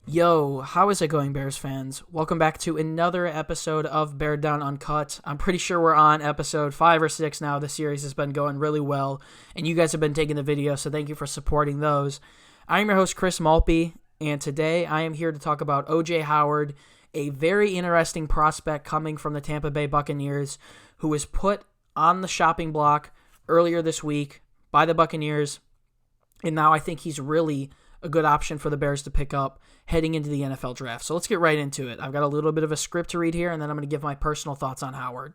Yo, how is it going, Bears fans? Welcome back to another episode of Beared Down Uncut. I'm pretty sure we're on episode 5 or 6 now. The series has been going really well, and you guys have been taking the video, so thank you for supporting those. I'm your host, Chris Maltby, and today I am here to talk about O.J. Howard, a very interesting prospect coming from the Tampa Bay Buccaneers, who was put on the shopping block earlier this week by the Buccaneers, and now I think he's really a good option for the Bears to pick up heading into the NFL draft. So let's get right into it. I've got a little bit of a script to read here, and then I'm going to give my personal thoughts on Howard.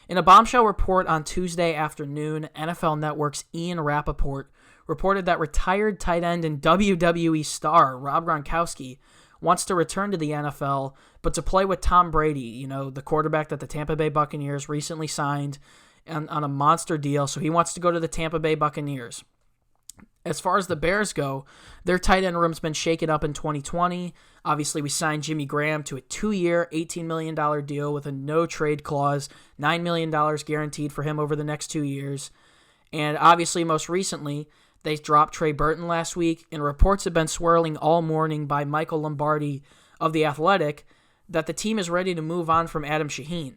In a bombshell report on Tuesday afternoon, NFL Network's Ian Rappaport reported that retired tight end and WWE star Rob Gronkowski wants to return to the NFL, but to play with Tom Brady, the quarterback that the Tampa Bay Buccaneers recently signed on a monster deal. So he wants to go to the Tampa Bay Buccaneers. As far as the Bears go, their tight end room's been shaken up in 2020. Obviously, we signed Jimmy Graham to a 2-year, $18 million deal with a no-trade clause, $9 million guaranteed for him over the next 2 years. And obviously, most recently, they dropped Trey Burton last week, and reports have been swirling all morning by Michael Lombardi of The Athletic that the team is ready to move on from Adam Shaheen.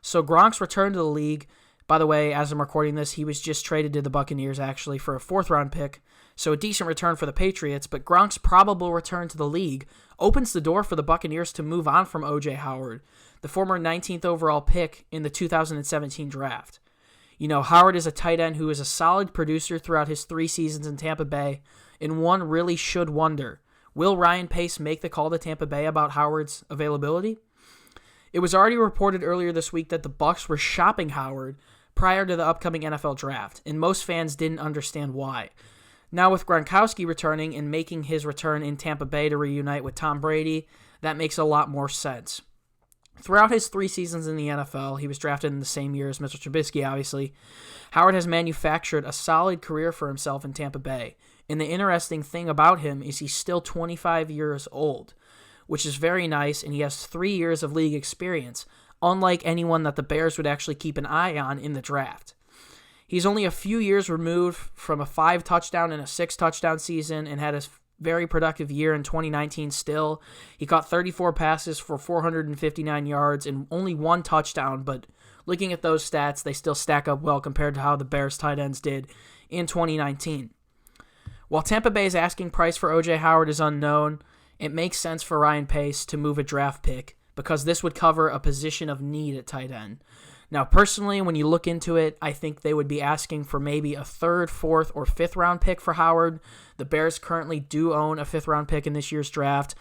So Gronk's return to the league. By the way, as I'm recording this, he was just traded to the Buccaneers, actually, for a 4th-round pick, so a decent return for the Patriots, but Gronk's probable return to the league opens the door for the Buccaneers to move on from O.J. Howard, the former 19th overall pick in the 2017 draft. Howard is a tight end who is a solid producer throughout his 3 seasons in Tampa Bay, and one really should wonder, will Ryan Pace make the call to Tampa Bay about Howard's availability? It was already reported earlier this week that the Bucs were shopping Howard prior to the upcoming NFL draft, and most fans didn't understand why. Now with Gronkowski returning and making his return in Tampa Bay to reunite with Tom Brady, that makes a lot more sense. Throughout his 3 seasons in the NFL, he was drafted in the same year as Mr. Trubisky, obviously, Howard has manufactured a solid career for himself in Tampa Bay, and the interesting thing about him is he's still 25 years old, which is very nice, and he has 3 years of league experience, unlike anyone that the Bears would actually keep an eye on in the draft. He's only a few years removed from a 5-touchdown and a 6-touchdown season and had a very productive year in 2019 still. He caught 34 passes for 459 yards and only 1 touchdown, but looking at those stats, they still stack up well compared to how the Bears tight ends did in 2019. While Tampa Bay's asking price for O.J. Howard is unknown, it makes sense for Ryan Pace to move a draft pick because this would cover a position of need at tight end. Now, personally, when you look into it, I think they would be asking for maybe a 3rd, 4th, or 5th-round pick for Howard. The Bears currently do own a 5th-round pick in this year's draft.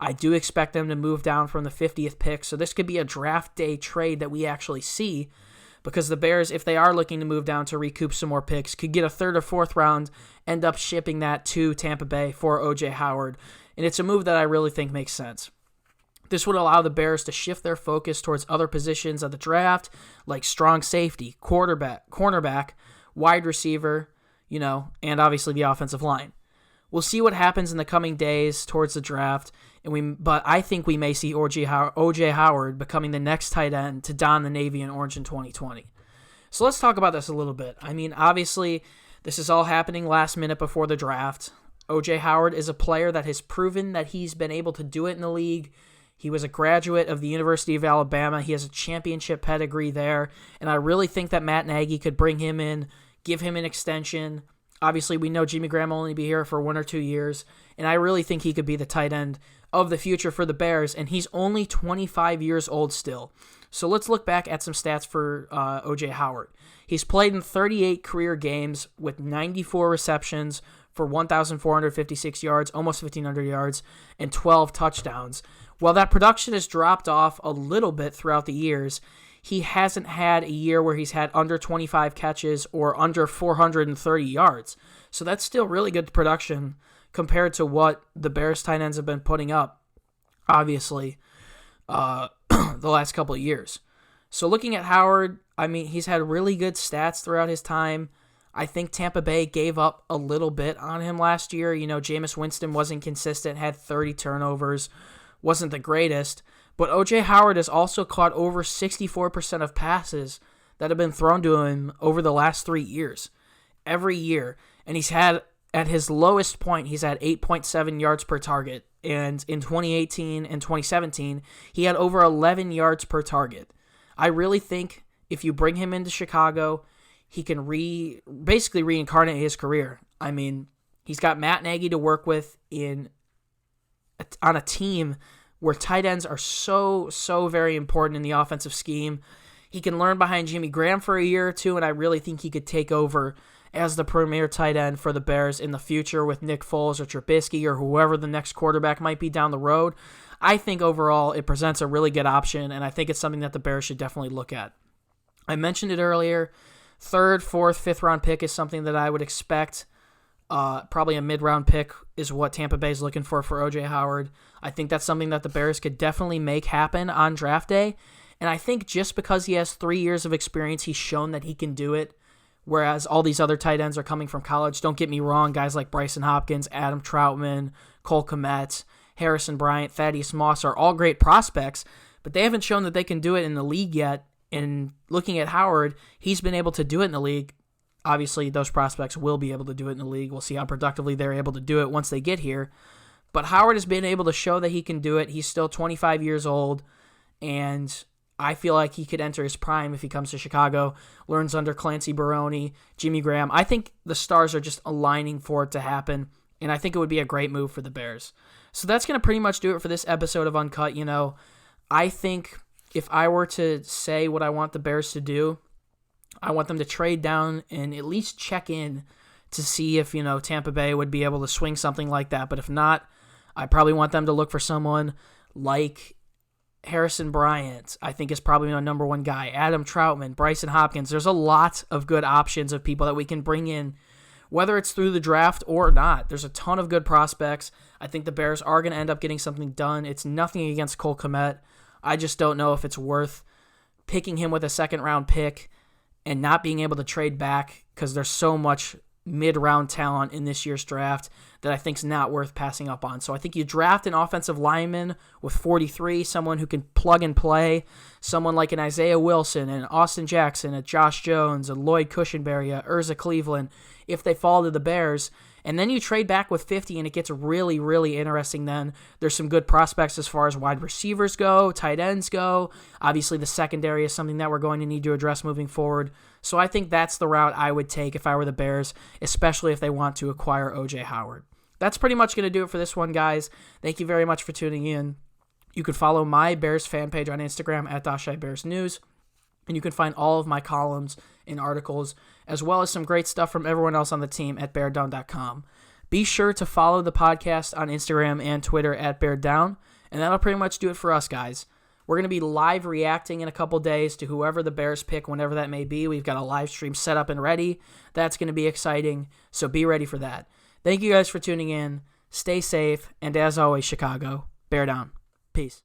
I do expect them to move down from the 50th pick, so this could be a draft day trade that we actually see because the Bears, if they are looking to move down to recoup some more picks, could get a 3rd or 4th round, end up shipping that to Tampa Bay for O.J. Howard, and it's a move that I really think makes sense. This would allow the Bears to shift their focus towards other positions of the draft, like strong safety, cornerback, wide receiver, and obviously the offensive line. We'll see what happens in the coming days towards the draft, but I think we may see O.J. Howard becoming the next tight end to don the navy and orange in 2020. So let's talk about this a little bit. Obviously, this is all happening last minute before the draft. O.J. Howard is a player that has proven that he's been able to do it in the league. He was a graduate of the University of Alabama. He has a championship pedigree there, and I really think that Matt Nagy could bring him in, give him an extension. Obviously, we know Jimmy Graham will only be here for 1 or 2 years, and I really think he could be the tight end of the future for the Bears, and he's only 25 years old still. So let's look back at some stats for O.J. Howard. He's played in 38 career games with 94 receptions for 1,456 yards, almost 1,500 yards, and 12 touchdowns. While that production has dropped off a little bit throughout the years, he hasn't had a year where he's had under 25 catches or under 430 yards. So that's still really good production compared to what the Bears tight ends have been putting up, obviously, the last couple of years. So looking at Howard, he's had really good stats throughout his time. I think Tampa Bay gave up a little bit on him last year. Jameis Winston wasn't consistent, had 30 turnovers, wasn't the greatest, But O.J. Howard has also caught over 64% of passes that have been thrown to him over the last 3 years. Every year. And he's had, at his lowest point, he's had 8.7 yards per target. And in 2018 and 2017, he had over 11 yards per target. I really think if you bring him into Chicago, he can basically reincarnate his career. I mean, he's got Matt Nagy to work with on a team where tight ends are so very important in the offensive scheme. He can learn behind Jimmy Graham for a year or two, and I really think he could take over as the premier tight end for the Bears in the future with Nick Foles or Trubisky or whoever the next quarterback might be down the road. I think overall it presents a really good option, and I think it's something that the Bears should definitely look at. I mentioned it earlier. 3rd, 4th, 5th round pick is something that I would expect. Probably a mid-round pick is what Tampa Bay is looking for O.J. Howard. I think that's something that the Bears could definitely make happen on draft day. And I think just because he has 3 years of experience, he's shown that he can do it, whereas all these other tight ends are coming from college. Don't get me wrong, guys like Bryson Hopkins, Adam Troutman, Cole Kmet, Harrison Bryant, Thaddeus Moss are all great prospects, but they haven't shown that they can do it in the league yet. And looking at Howard, he's been able to do it in the league. Obviously, those prospects will be able to do it in the league. We'll see how productively they're able to do it once they get here. But Howard has been able to show that he can do it. He's still 25 years old, and I feel like he could enter his prime if he comes to Chicago, learns under Clancy Barone, Jimmy Graham. I think the stars are just aligning for it to happen, and I think it would be a great move for the Bears. So that's going to pretty much do it for this episode of Uncut. I think if I were to say what I want the Bears to do, I want them to trade down and at least check in to see if, Tampa Bay would be able to swing something like that. But if not, I probably want them to look for someone like Harrison Bryant, I think is probably my number one guy. Adam Troutman, Bryson Hopkins. There's a lot of good options of people that we can bring in, whether it's through the draft or not. There's a ton of good prospects. I think the Bears are going to end up getting something done. It's nothing against Cole Kmet. I just don't know if it's worth picking him with a second-round pick and not being able to trade back because there's so much mid-round talent in this year's draft that I think is not worth passing up on. So I think you draft an offensive lineman with 43, someone who can plug and play, someone like an Isaiah Wilson and Austin Jackson, a Josh Jones, a Lloyd Cushenberry, a Urza Cleveland, if they fall to the Bears. And then you trade back with 50, and it gets really, really interesting then. There's some good prospects as far as wide receivers go, tight ends go. Obviously, the secondary is something that we're going to need to address moving forward. So I think that's the route I would take if I were the Bears, especially if they want to acquire O.J. Howard. That's pretty much going to do it for this one, guys. Thank you very much for tuning in. You can follow my Bears fan page on Instagram at @BearsNews, and you can find all of my columns and articles, as well as some great stuff from everyone else on the team at bearddown.com. Be sure to follow the podcast on Instagram and Twitter at bearddown, and that'll pretty much do it for us, guys. We're going to be live reacting in a couple days to whoever the Bears pick, whenever that may be. We've got a live stream set up and ready. That's going to be exciting, so be ready for that. Thank you guys for tuning in. Stay safe, and as always, Chicago, bear down. Peace.